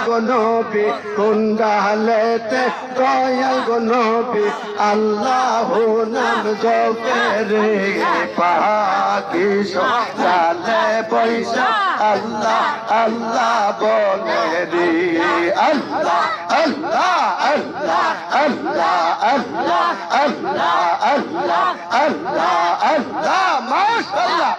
গো নবী কোন ডালেতে দয়াল গো নবী আল্লাহ নাম জপে রে পাখি ডালে পয়সা আল্লাহ আল্লাহ বলে রে আল্লাহ আল্লাহ আল্লাহ আল্লাহ আল্লাহ আল্লাহ আল্লাহ আল্লাহ আল্লাহ মাশাআল্লাহ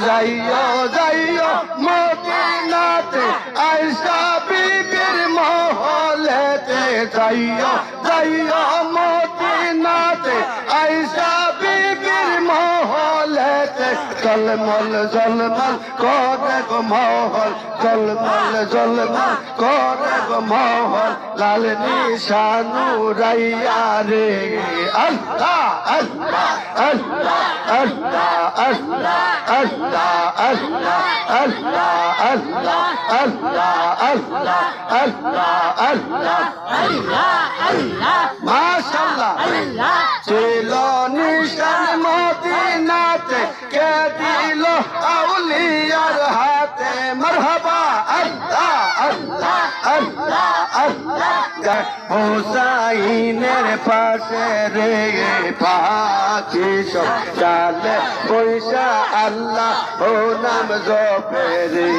যাইও যাইও মদিনাতে আয়েশা বিবির মহলেতে যাইও যাইও মদিনাতে আয়েশা বিবির মহলেতে জলমল জলমল করে গো মহল জলমল জলমল করে গো মহল লাল নিশানু রাইয়া রে আল্লাহ আল্লাহ আল্লাহ আল্লাহ আল্লাহ আল্লাহ আল্লাহ আল্লাহ আল্লাহ আল্লাহ আল্লাহ আল্লাহ আল্লাহ আল্লাহ আল্লাহ মাশাআল্লাহ আল্লাহ ছিল নিশান মদিনাতে কে দিল আউলিয়ার হাতে মারহাবা আল্লাহ আল্লাহ আল্লাহ আল্লাহ হুসাইনের পাশে রে পাখি ডালে পয়সা আল্লাহ ও নাম জপে রে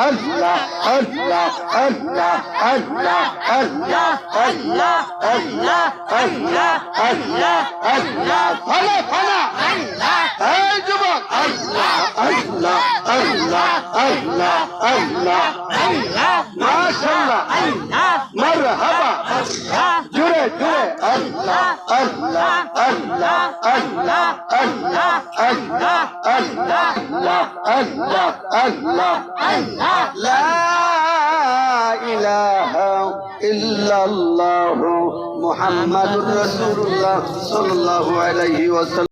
আল্লাহ আল্লাহ আল্লাহ আল্লাহ আল্লাহ আল্লাহ আল্লাহ আল্লাহ আল্লাহ আল্লাহ ফালা ফালা এই যুবক আল্লাহ আল্লাহ আল্লাহ আল্লাহ আল্লাহ আল্লাহ মাশাআল্লাহ আল্লাহ মারহাবা আল্লাহ জুড়ে জুড়ে আল্লাহ আল্লাহ আল্লাহ আল্লাহ আল্লাহ আল্লাহ আল্লাহ আল্লাহ আল্লাহ আল্লাহ লা ইলাহা ইল্লাল্লাহু মুহাম্মাদুর রাসূলুল্লাহ সাল্লাল্লাহু আলাইহি ওয়াসাল্লাম।